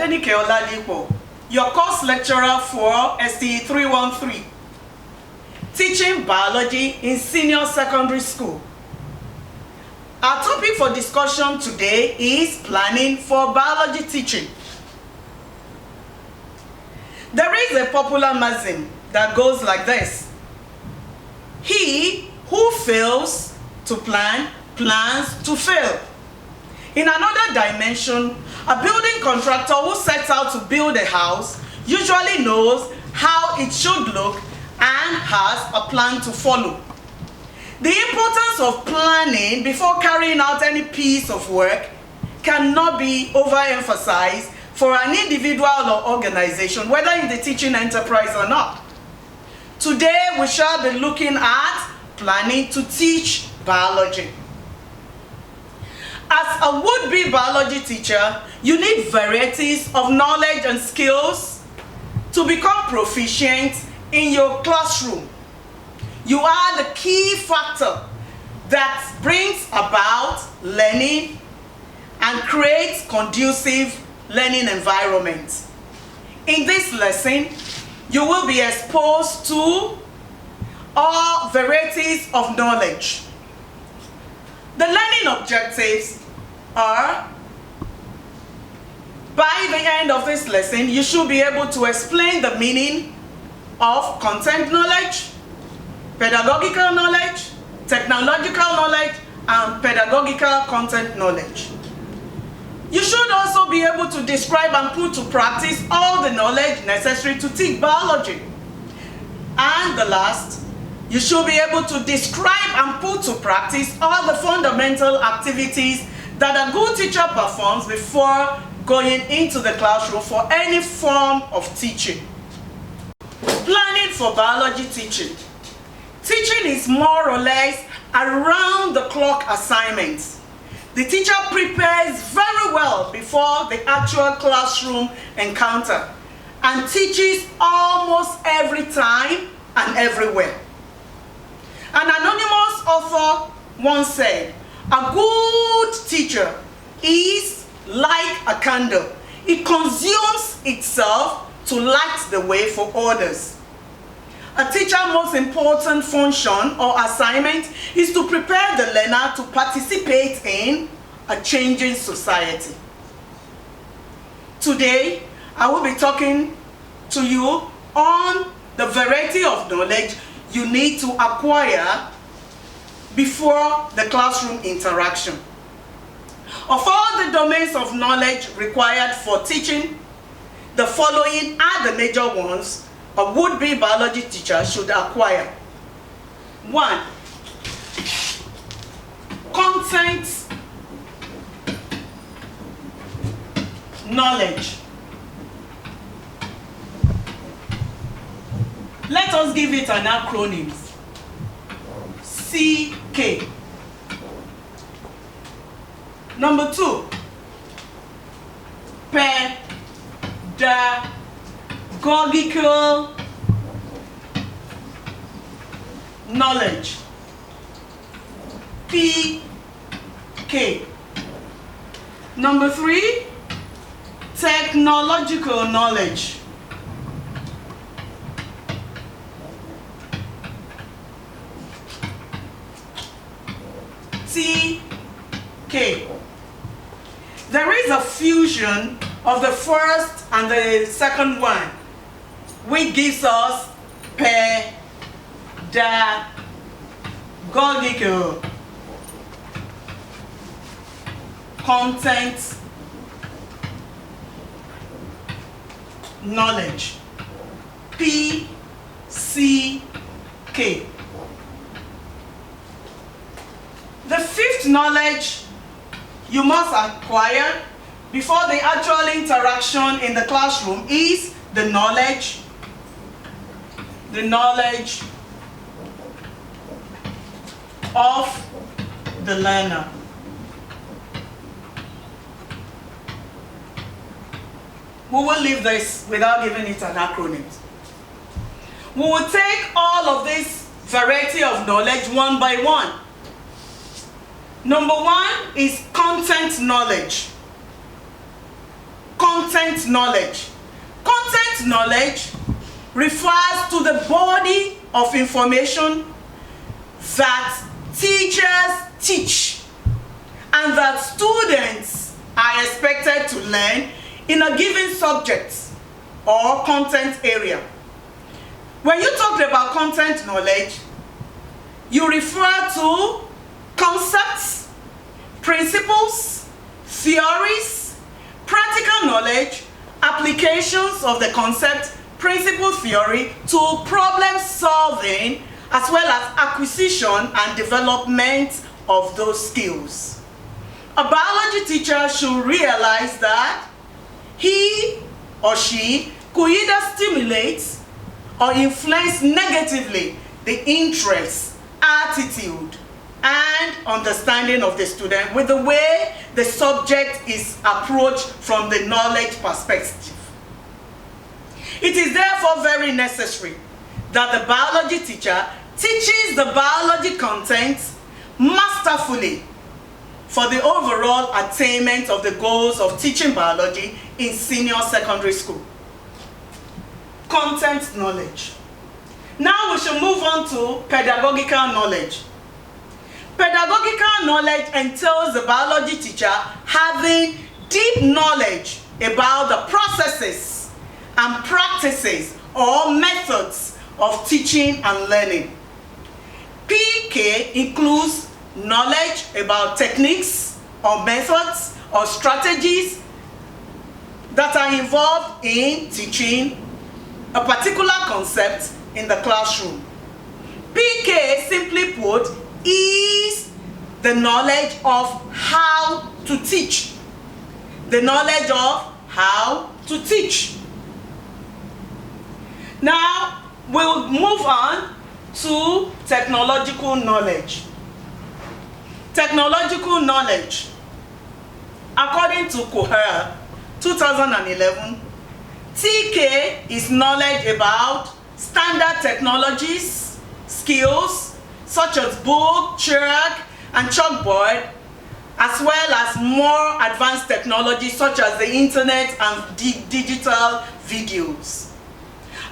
Adenike Oladipo, your course lecturer for STE 313, teaching biology in senior secondary school. Our topic for discussion today is planning for biology teaching. There is a popular maxim that goes like this: he who fails to plan, plans to fail. In another dimension, a building contractor who sets out to build a house usually knows how it should look and has a plan to follow. The importance of planning before carrying out any piece of work cannot be overemphasized for an individual or organization, whether in the teaching enterprise or not. Today, we shall be looking at planning to teach biology. As a would-be biology teacher, you need varieties of knowledge and skills to become proficient in your classroom. You are the key factor that brings about learning and creates conducive learning environments. In this lesson, you will be exposed to all varieties of knowledge. The learning objectives are, by the end of this lesson, you should be able to explain the meaning of content knowledge, pedagogical knowledge, technological knowledge, and pedagogical content knowledge. You should also be able to describe and put to practice all the knowledge necessary to teach biology. And the last, you should be able to describe and put to practice all the fundamental activities that a good teacher performs before going into the classroom for any form of teaching. Planning for biology teaching. Teaching is more or less around-the-clock assignments. The teacher prepares very well before the actual classroom encounter and teaches almost every time and everywhere. An anonymous author once said, "A good teacher is like a candle. It consumes itself to light the way for others." A teacher's most important function or assignment is to prepare the learner to participate in a changing society. Today, I will be talking to you on the variety of knowledge you need to acquire before the classroom interaction. Of all the domains of knowledge required for teaching, the following are the major ones a would-be biology teacher should acquire. 1. Content knowledge. Let us give it an acronym. CK. Number 2. Pedagogical knowledge. PK. Number 3. Technological knowledge. TK. There is a fusion of the first and the second one, which gives us pedagogical content knowledge. PCK. The fifth knowledge you must acquire before the actual interaction in the classroom is the knowledge of the learner. We will leave this without giving it an acronym. We will take all of this variety of knowledge one by one. Number one is content knowledge. content knowledge. Content knowledge refers to the body of information that teachers teach and that students are expected to learn in a given subject or content area. When you talk about content knowledge, you refer to concepts, principles, theories, practical knowledge, applications of the concept, principle, theory to problem solving, as well as acquisition and development of those skills. A biology teacher should realize that he or she could either stimulate or influence negatively the interest, attitude, and understanding of the student with the way the subject is approached from the knowledge perspective. It is therefore very necessary that the biology teacher teaches the biology content masterfully for the overall attainment of the goals of teaching biology in senior secondary school. Content knowledge. Now we should move on to pedagogical knowledge. Pedagogical knowledge entails the biology teacher having deep knowledge about the processes and practices or methods of teaching and learning. PK includes knowledge about techniques or methods or strategies that are involved in teaching a particular concept in the classroom. PK, simply put, is the knowledge of how to teach. The knowledge of how to teach. Now, we'll move on to technological knowledge. Technological knowledge. According to Coher 2011, TK is knowledge about standard technologies, skills, such as book, chalk, and chalkboard, as well as more advanced technologies such as the internet and digital videos.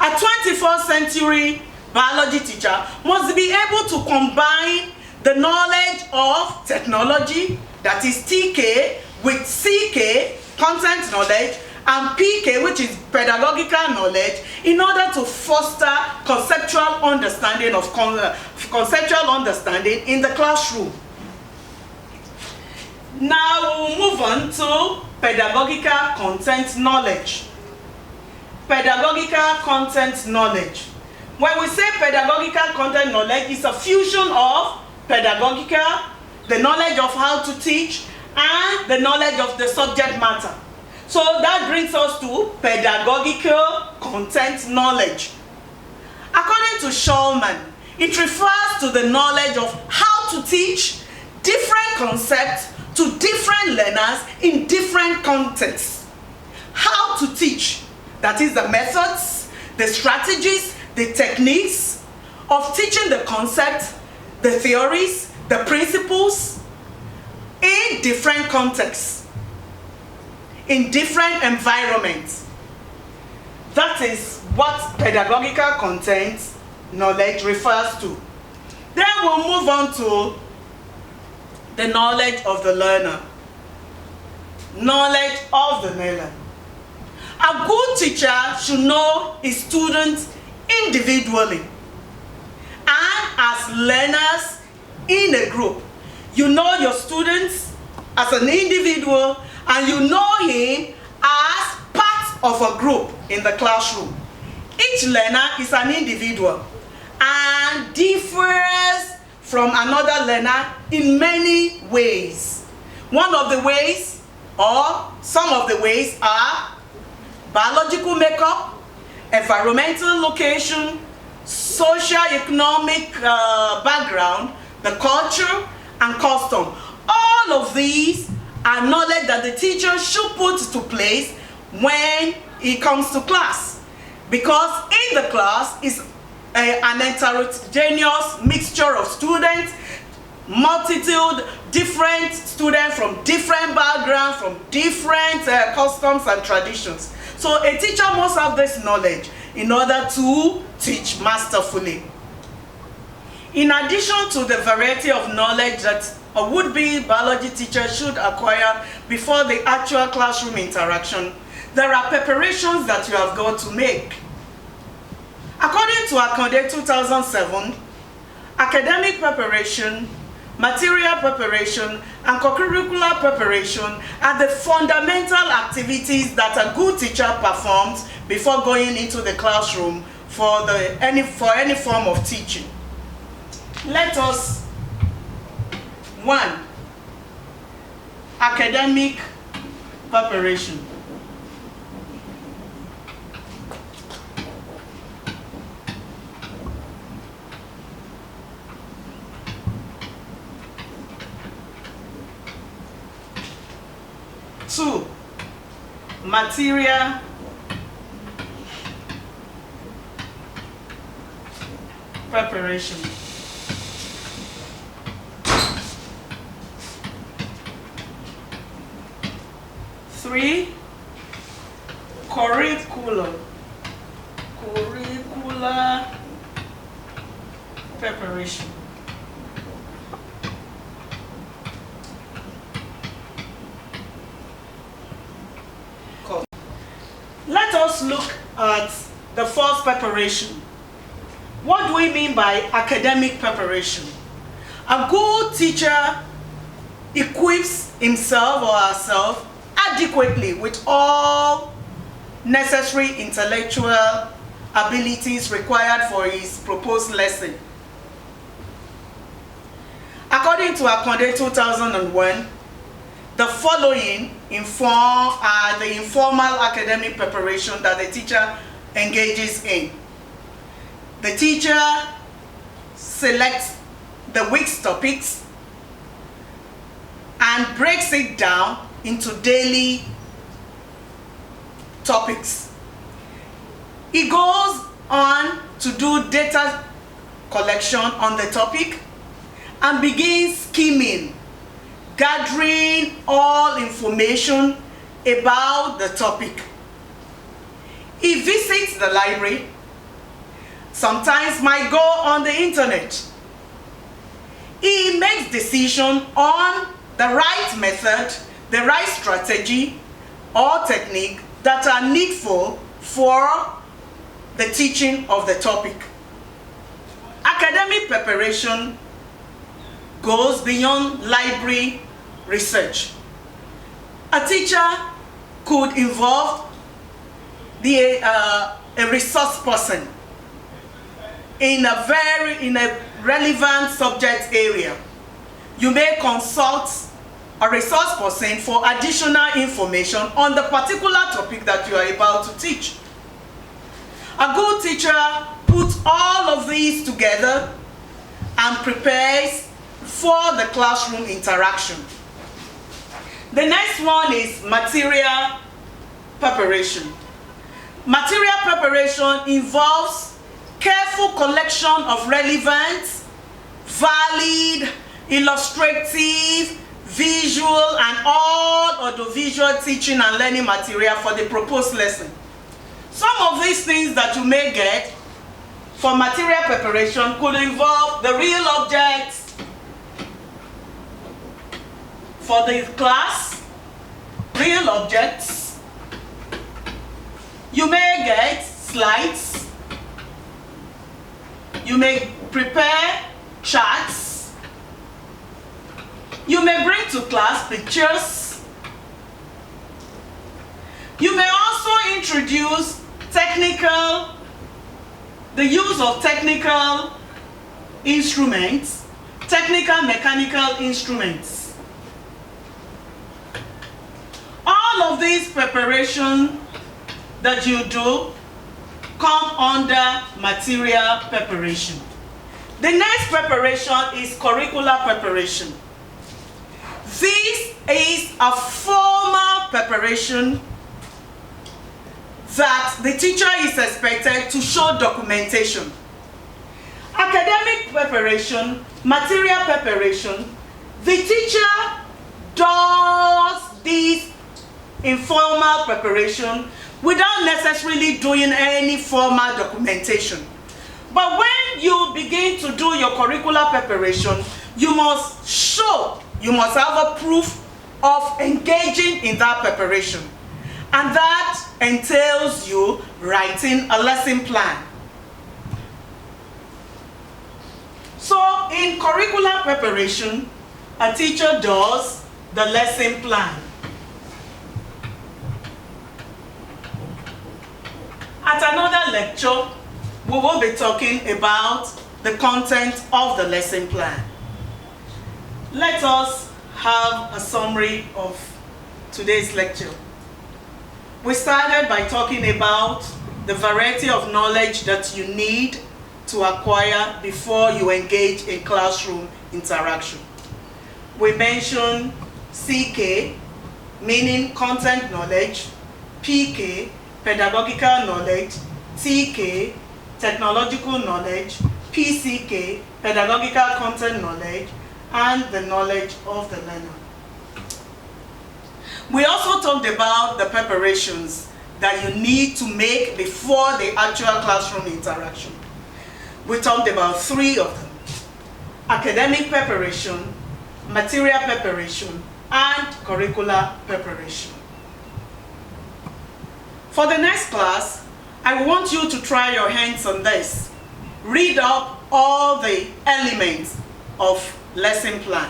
A 21st century biology teacher must be able to combine the knowledge of technology, that is TK, with CK, content knowledge, and PK, which is pedagogical knowledge, in order to foster conceptual understanding in the classroom. Now we'll move on to pedagogical content knowledge. Pedagogical content knowledge. When we say pedagogical content knowledge, it's a fusion of pedagogical, the knowledge of how to teach, and the knowledge of the subject matter. So that brings us to pedagogical content knowledge. According to Shulman, it refers to the knowledge of how to teach different concepts to different learners in different contexts. How to teach, that is the methods, the strategies, the techniques of teaching the concept, the theories, the principles in different contexts, in different environments. That is what pedagogical content knowledge refers to. Then we'll move on to the knowledge of the learner. Knowledge of the learner. A good teacher should know his students individually and as learners in a group. You know your students as an individual and you know him as part of a group in the classroom. Each learner is an individual and differs from another learner in many ways. One of the ways, or some of the ways, are biological makeup, environmental location, socio-economic background, the culture, and custom. All of these are knowledge that the teacher should put to place when he comes to class. Because in the class is an heterogeneous mixture of students multitude, different students from different backgrounds, from different customs and traditions. So a teacher must have this knowledge in order to teach masterfully. In addition to the variety of knowledge that a would-be biology teacher should acquire before the actual classroom interaction, there are preparations that you have got to make. According to Adenike 2007, academic preparation, material preparation, and curricular preparation are the fundamental activities that a good teacher performs before going into the classroom for any form of teaching. Let us, 1, academic preparation. Two, material preparation. 3, curricular preparation. Let us look at the first preparation. What do we mean by academic preparation? A good teacher equips himself or herself adequately with all necessary intellectual abilities required for his proposed lesson. According to Adenike 2001, the following the informal academic preparation that the teacher engages in. The teacher selects the week's topics and breaks it down into daily topics. He goes on to do data collection on the topic and begins skimming, gathering all information about the topic. He visits the library, sometimes might go on the internet. He makes decisions on the right method, the right strategy or technique that are needful for the teaching of the topic. Academic preparation goes beyond library research. A teacher could involve a resource person in a relevant subject area. You may consult a resource person for additional information on the particular topic that you are about to teach. A good teacher puts all of these together and prepares for the classroom interaction. The next one is material preparation. Material preparation involves careful collection of relevant, valid, illustrative, visual, and all audiovisual teaching and learning material for the proposed lesson. Some of these things that you may get for material preparation could involve the real objects for the class, real objects. You may get slides. You may prepare charts. You may bring to class pictures. You may also introduce the use of technical instruments, technical mechanical instruments. All of these preparations that you do come under material preparation. The next preparation is curricular preparation. This is a formal preparation that the teacher is expected to show documentation. Academic preparation, material preparation, the teacher does this informal preparation without necessarily doing any formal documentation. But when you begin to do your curricular preparation, you must show, you must have a proof of engaging in that preparation. And that entails you writing a lesson plan. So in curricular preparation, a teacher does the lesson plan. At another lecture, we will be talking about the content of the lesson plan. Let us have a summary of today's lecture. We started by talking about the variety of knowledge that you need to acquire before you engage in classroom interaction. We mentioned CK, meaning content knowledge, PK, pedagogical knowledge, TK, technological knowledge, PCK, pedagogical content knowledge, and the knowledge of the learner. We also talked about the preparations that you need to make before the actual classroom interaction. We talked about 3 of them: academic preparation, material preparation, and curricular preparation. For the next class, I want you to try your hands on this. Read up all the elements of lesson plan.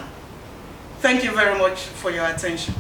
Thank you very much for your attention.